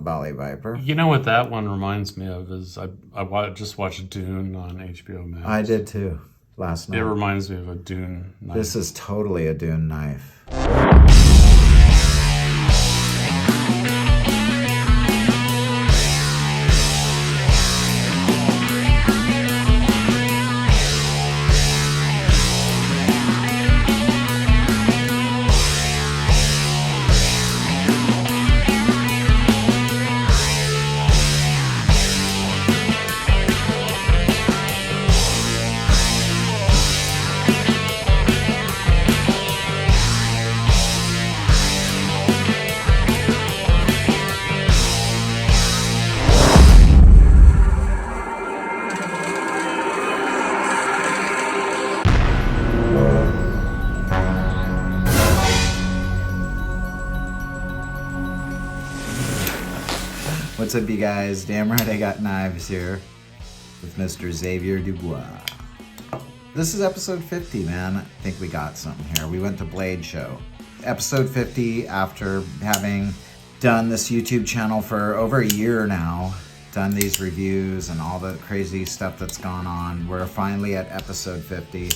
Bali Viper. You know what that one reminds me of is just watched Dune on HBO Max. I did too, last night. It reminds me of a Dune knife. This is totally a Dune knife. What's up, you guys? Damn right I got knives here with Mr. Xavier Dubois. This is episode 50, man. I think we got something here. We went to Blade Show. Episode 50, after having done this YouTube channel for over a year now, done these reviews and all the crazy stuff that's gone on, we're finally at episode 50.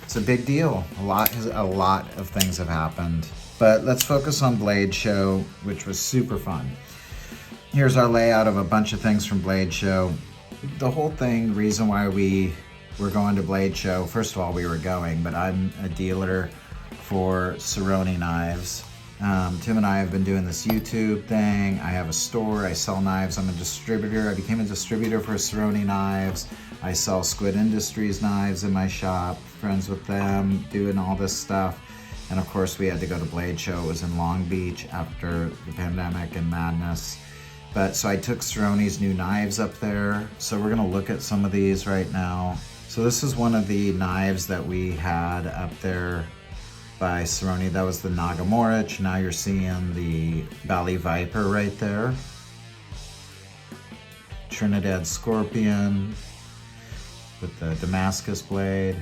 It's a big deal. A lot of things have happened. But let's focus on Blade Show, which was super fun. Here's our layout of a bunch of things from Blade Show. The whole thing, reason why we were going to Blade Show, first of all, we were going, but I'm a dealer for Ceroni Knives. Tim and I have been doing this YouTube thing. I have a store, I sell knives. I'm a distributor. I became a distributor for Ceroni Knives. I sell Squid Industries knives in my shop, friends with them, doing all this stuff. And of course, we had to go to Blade Show. It was in Long Beach after the pandemic and madness. But so I took Ceroni's new knives up there. So we're gonna look at some of these right now. So this is one of the knives that we had up there by Ceroni. That was the Nagamorich. Now you're seeing the Bali Viper right there. Trinidad Scorpion with the Damascus blade.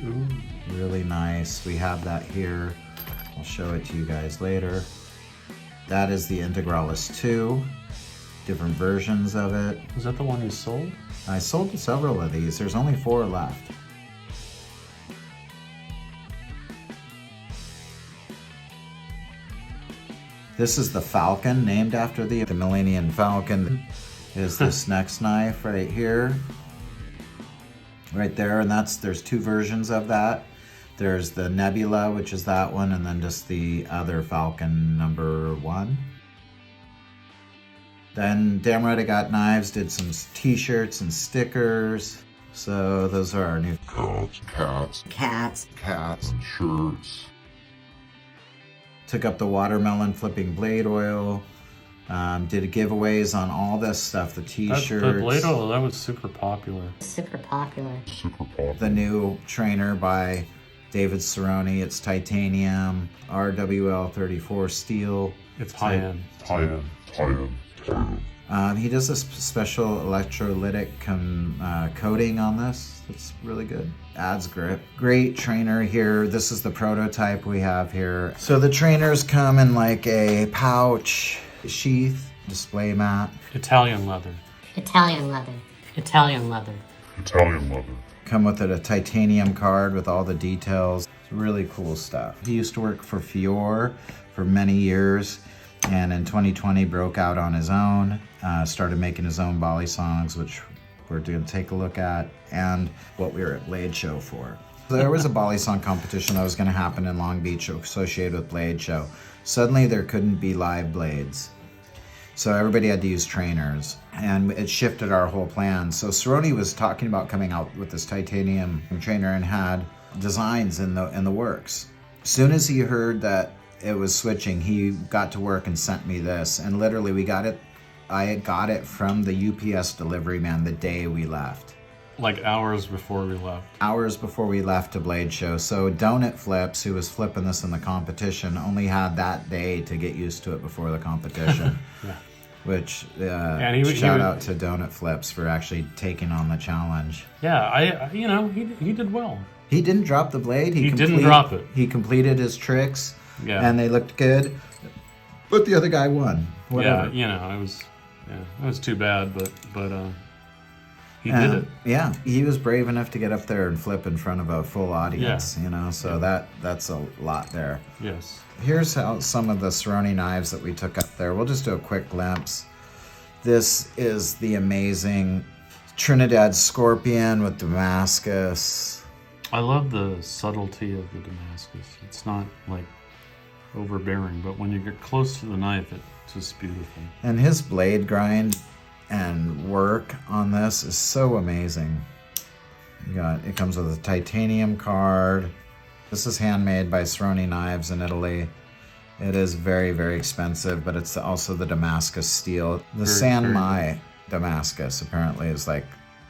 Ooh. Really nice. We have that here. I'll show it to you guys later. That is the Integralis 2. Different versions of it. Was that the one you sold? I sold several of these. There's only 4 left. This is the Falcon, named after the Millennium Falcon. Is this next knife right here. Right there, and there's 2 versions of that. There's the Nebula, which is that one, and then just the other Falcon number 1. Then Damn Right I Got Knives did some t-shirts and stickers. So those are our new cats, and shirts. Took up the watermelon flipping blade oil. Did giveaways on all this stuff, the t-shirts. The blade oil, that was super popular. Super popular. The new trainer by David Cerrone. It's titanium, RWL 34 steel. It's high-end. He does a special electrolytic coating on this. That's really good. Adds grip. Great trainer here. This is the prototype we have here. So the trainers come in like a pouch, sheath, display mat. Italian leather. Come with a titanium card with all the details. It's really cool stuff. He used to work for Fior for many years, and in 2020 broke out on his own, started making his own Balisongs, which we're going to take a look at, and what we were at Blade Show for. There was a Balisong competition that was going to happen in Long Beach associated with Blade Show. Suddenly there couldn't be live blades, so everybody had to use trainers, and it shifted our whole plan. So Ceroni was talking about coming out with this titanium trainer and had designs in the works. As soon as he heard that it was switching, he got to work and sent me this, and literally I got it from the UPS delivery man the day we left. Like hours before we left. Hours before we left to Blade Show. So Donut Flips, who was flipping this in the competition, only had that day to get used to it before the competition. Yeah. Which, he shout out to Donut Flips for actually taking on the challenge. Yeah, he did well. He didn't drop the blade. He didn't drop it. He completed his tricks. Yeah. And they looked good, but the other guy won. Whatever. Yeah, it was Yeah, that was too bad, but he did it. Yeah, he was brave enough to get up there and flip in front of a full audience, you know, so that's a lot there. Yes. Here's how some of the Ceroni knives that we took up there. We'll just do a quick glimpse. This is the amazing Trinidad Scorpion with Damascus. I love the subtlety of the Damascus. It's not like overbearing, but when you get close to the knife, it's just beautiful. And his blade grind and work on this is so amazing. It comes with a titanium card. This is handmade by Ceroni Knives in Italy. It is very, very expensive, but it's also the Damascus steel. The San Mai Damascus apparently is like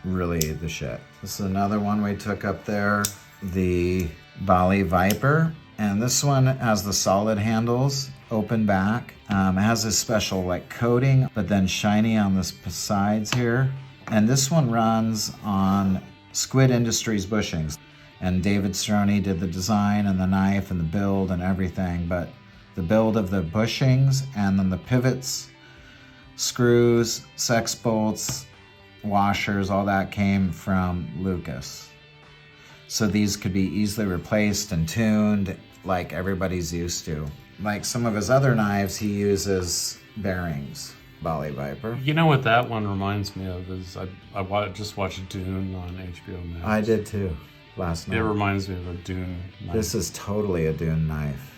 really the shit. This is another one we took up there, the Bali Viper. And this one has the solid handles, open back. It has a special like coating, but then shiny on the sides here. And this one runs on Squid Industries bushings. And David Cerrone did the design and the knife and the build and everything, but the build of the bushings and then the pivots, screws, sex bolts, washers, all that came from Lucas. So these could be easily replaced and tuned like everybody's used to. Like some of his other knives, he uses bearings, Bali Viper. You know what that one reminds me of is I just watched Dune on HBO Max. I did too, last night. It reminds me of a Dune knife. This is totally a Dune knife.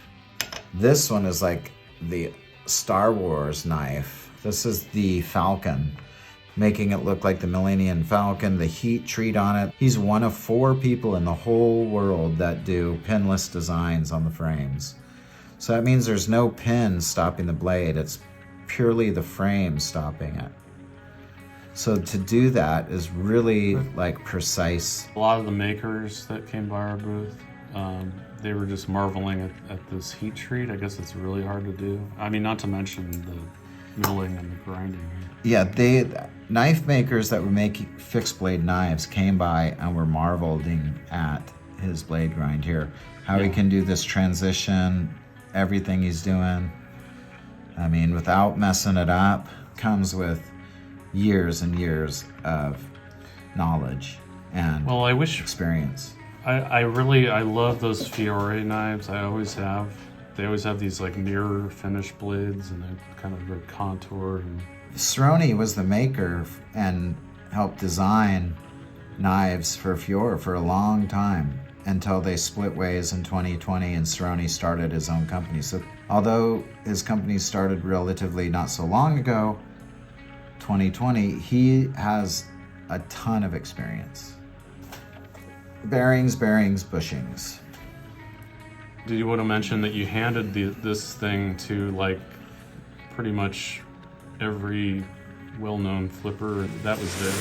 This one is like the Star Wars knife. This is the Falcon, making it look like the Millennium Falcon, the heat treat on it. He's one of 4 people in the whole world that do pinless designs on the frames. So that means there's no pin stopping the blade. It's purely the frame stopping it. So to do that is really like precise. A lot of the makers that came by our booth, they were just marveling at this heat treat. I guess it's really hard to do. I mean, not to mention the milling and the grinding. Yeah, knife makers that would make fixed blade knives came by and were marveling at his blade grind here. How he can do this transition, everything he's doing. I mean, without messing it up, comes with years and years of knowledge and experience. I love those Fiore knives. I always have. They always have these like mirror finish blades and they're kind of very contoured. And Cerrone was the maker and helped design knives for Fiore for a long time until they split ways in 2020 and Cerrone started his own company. So although his company started relatively not so long ago, 2020, he has a ton of experience. Bearings, bushings. Did you want to mention that you handed this thing to like pretty much every well-known flipper that was there?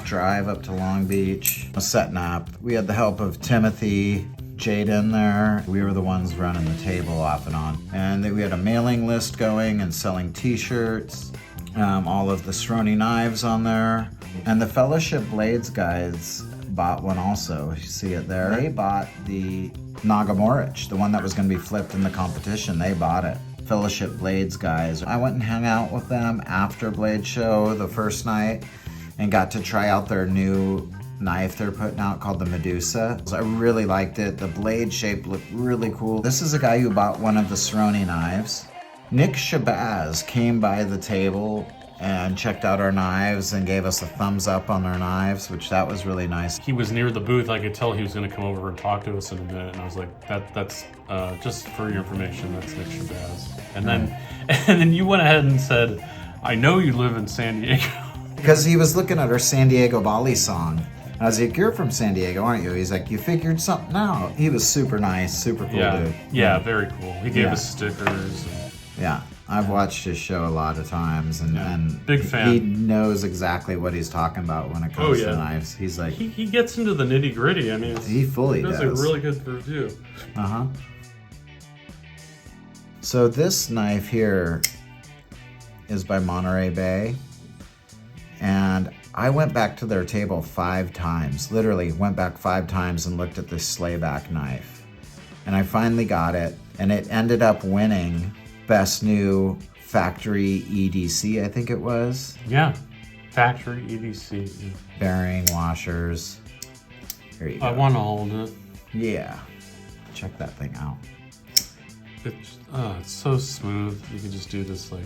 drive up to Long Beach. I was setting up. We had the help of Timothy, Jaden there. We were the ones running the table off and on. And then we had a mailing list going and selling t-shirts. All of the Ceroni knives on there. And the Fellowship Blades guys bought one also. You see it there? They bought the Nagamorich, the one that was going to be flipped in the competition. They bought it. Fellowship Blades guys. I went and hung out with them after Blade Show the first night and got to try out their new knife they're putting out called the Medusa. I really liked it. The blade shape looked really cool. This is a guy who bought one of the Ceroni knives. Nick Shabazz came by the table and checked out our knives and gave us a thumbs up on our knives, which that was really nice. He was near the booth. I could tell he was going to come over and talk to us in a minute, and I was like, that's just for your information, that's Nick Shabazz. And then you went ahead and said, I know you live in San Diego. Because he was looking at our San Diego Balisong. I was like, you're from San Diego, aren't you? He's like, you figured something out. He was super nice, super cool dude. Yeah, very cool. He gave us stickers. Yeah, I've watched his show a lot of times, and big fan. He knows exactly what he's talking about when it comes to knives. He's like, he gets into the nitty gritty. I mean, he fully does. That's a really good review. So this knife here is by Monterey Bay, and I went back to their table 5 times, literally went back 5 times and looked at this slayback knife. And I finally got it, and it ended up winning Best New Factory EDC, I think it was. Yeah, Factory EDC. Bearing, washers. Here you go. I want to hold it. Yeah, check that thing out. It's so smooth. You can just do this like,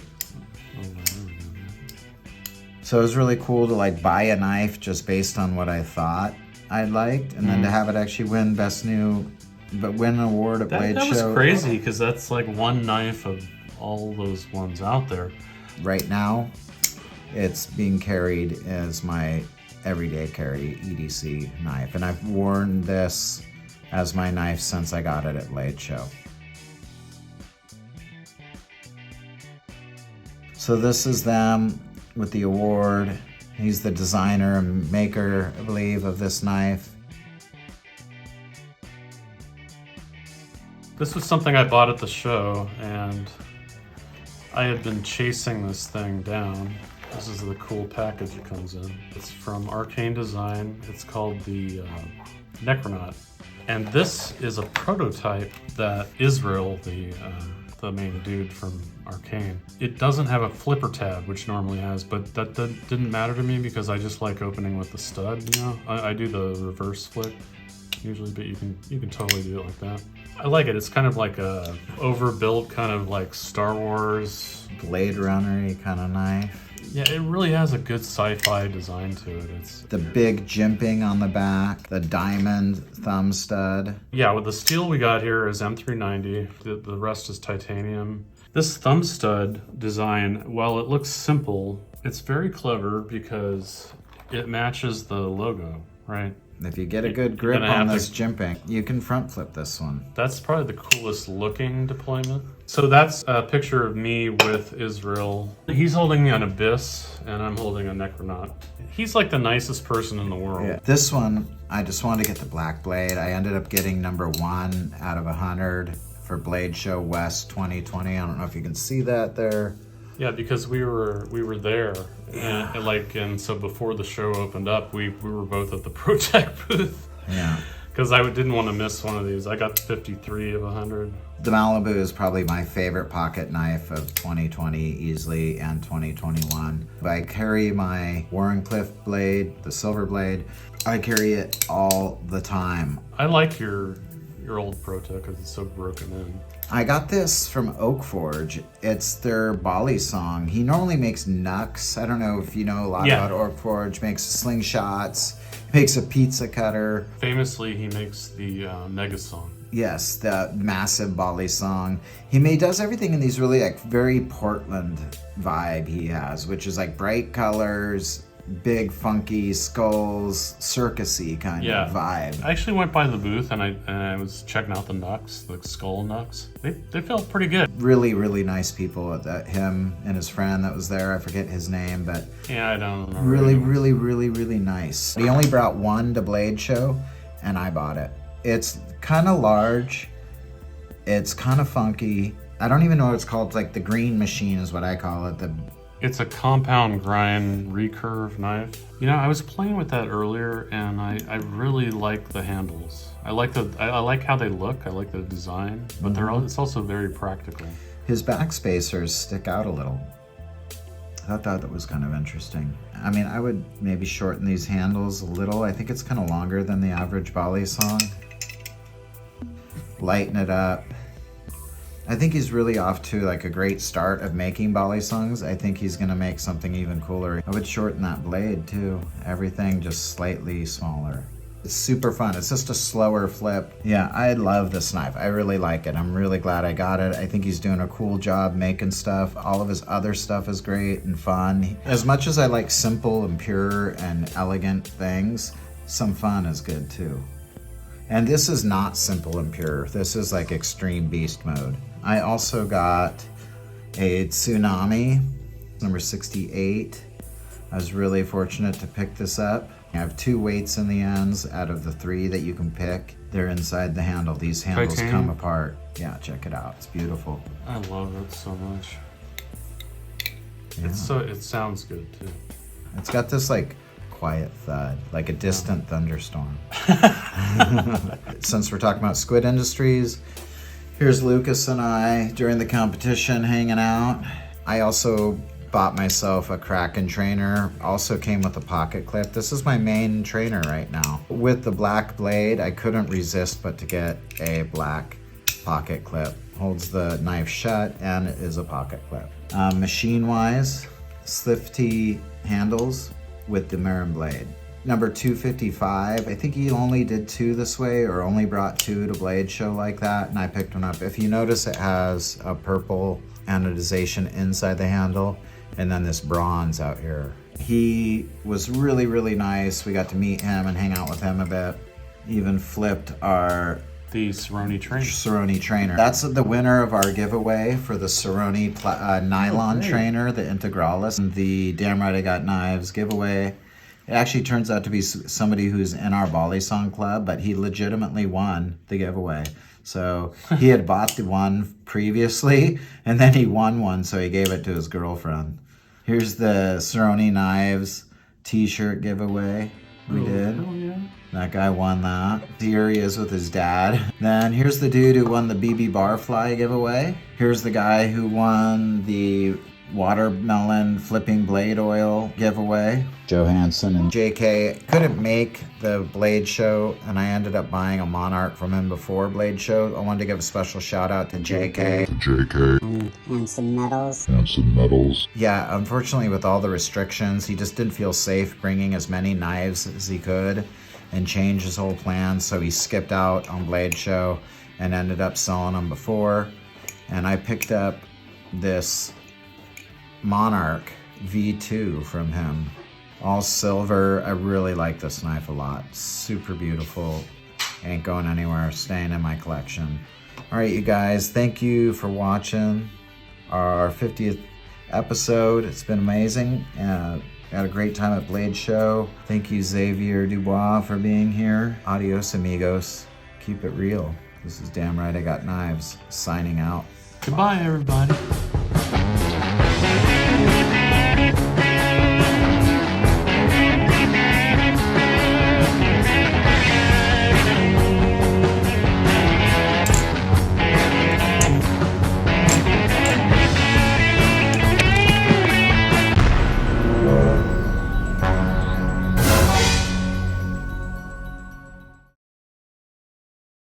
So it was really cool to like buy a knife just based on what I thought I liked, and then to have it actually win Best New, but win an award at Blade Show. That was crazy, because that's like one knife of all those ones out there. Right now, it's being carried as my everyday carry EDC knife, and I've worn this as my knife since I got it at Blade Show. So this is them with the award. He's the designer and maker, I believe, of this knife. This was something I bought at the show, and I had been chasing this thing down. This is the cool package it comes in. It's from Arcane Design. It's called the Necronaut. And this is a prototype that Israel, the main dude from Arcane, it doesn't have a flipper tab, which normally has, but that didn't matter to me because I just like opening with the stud, you know? I do the reverse flip usually, but you can totally do it like that. I like it. It's kind of like a overbuilt kind of like Star Wars Blade Runner-y kind of knife. Yeah, it really has a good sci-fi design to it. It's the big jimping on the back, the diamond thumb stud. Yeah, with the steel we got here is M390. The rest is titanium. This thumb stud design, while it looks simple, it's very clever because it matches the logo, right? If you get a good grip on this jimping, you can front flip this one. That's probably the coolest looking deployment. So that's a picture of me with Israel. He's holding an Abyss, and I'm holding a Necronaut. He's like the nicest person in the world. Yeah. This one, I just wanted to get the black blade. I ended up getting #1 out of 100 for Blade Show West 2020. I don't know if you can see that there. Yeah, because we were there, and so before the show opened up, we were both at the Protech booth. Yeah. Because I didn't want to miss one of these. I got 53 of 100. The Malibu is probably my favorite pocket knife of 2020 easily, and 2021. I carry my Warrenclyffe blade, the silver blade. I carry it all the time. I like your old Protech because it's so broken in. I got this from Oak Forge. It's their Balisong. He normally makes Nux. I don't know if you know a lot about Oak Forge. Makes slingshots, makes a pizza cutter. Famously, he makes the Megasong. Yes, the massive Balisong. He does everything in these really like very Portland vibe he has, which is like bright colors, big funky skulls, circusy kind of vibe. I actually went by the booth and I was checking out the knucks, the skull knucks. They felt pretty good. Really, really nice people. Him and his friend that was there, I forget his name, but yeah, I don't remember. Really nice. He only brought one to Blade Show, and I bought it. It's kind of large. It's kind of funky. I don't even know what it's called. It's like the green machine is what I call it. It's a compound grind recurve knife. You know, I was playing with that earlier, and I really like the handles. I like how they look. I like the design, but it's also very practical. His back spacers stick out a little. I thought that was kind of interesting. I mean, I would maybe shorten these handles a little. I think it's kind of longer than the average Balisong. Lighten it up. I think he's really off to like a great start of making Balisongs. I think he's gonna make something even cooler. I would shorten that blade too. Everything just slightly smaller. It's super fun. It's just a slower flip. Yeah, I love this knife. I really like it. I'm really glad I got it. I think he's doing a cool job making stuff. All of his other stuff is great and fun. As much as I like simple and pure and elegant things, some fun is good too. And this is not simple and pure. This is like extreme beast mode. I also got a Tsunami, number 68. I was really fortunate to pick this up. I have 2 weights in the ends out of the 3 that you can pick. They're inside the handle. These handles come apart. Yeah, check it out. It's beautiful. I love it so much. Yeah. It sounds good too. It's got this like quiet thud, like a distant thunderstorm. Since we're talking about Squid Industries, here's Lucas and I during the competition hanging out. I also bought myself a Kraken trainer. Also came with a pocket clip. This is my main trainer right now. With the black blade, I couldn't resist but to get a black pocket clip. Holds the knife shut and it is a pocket clip. Machine-wise, Slifty handles with the Marin blade. Number 255, I think he only did 2 this way or only brought 2 to Blade Show like that, and I picked one up. If you notice, it has a purple anodization inside the handle and then this bronze out here. He was really, really nice. We got to meet him and hang out with him a bit. Even flipped the Ceroni trainer. Ceroni trainer. That's the winner of our giveaway for the Ceroni nylon trainer, the Integralis, and the Damn Right I Got Knives giveaway. It actually turns out to be somebody who's in our Balisong club, but he legitimately won the giveaway. So he had bought the one previously, and then he won one, so he gave it to his girlfriend. Here's the Ceroni Knives t-shirt giveaway we did. Oh, yeah. That guy won that. Here he is with his dad. Then here's the dude who won the BB Barfly giveaway. Here's the guy who won the watermelon flipping blade oil giveaway. Johansson and JK couldn't make the Blade Show, and I ended up buying a Monarch from him before Blade Show. I wanted to give a special shout out to JK. And some medals. Yeah, unfortunately with all the restrictions, he just didn't feel safe bringing as many knives as he could and changed his whole plan, so he skipped out on Blade Show and ended up selling them before. And I picked up this Monarch V2 from him. All silver. I really like this knife a lot. Super beautiful. Ain't going anywhere. Staying in my collection. Alright, you guys. Thank you for watching our 50th episode. It's been amazing. Had a great time at Blade Show. Thank you, Xavier Dubois, for being here. Adios, amigos. Keep it real. This is Damn Right I Got Knives, signing out. Goodbye, everybody.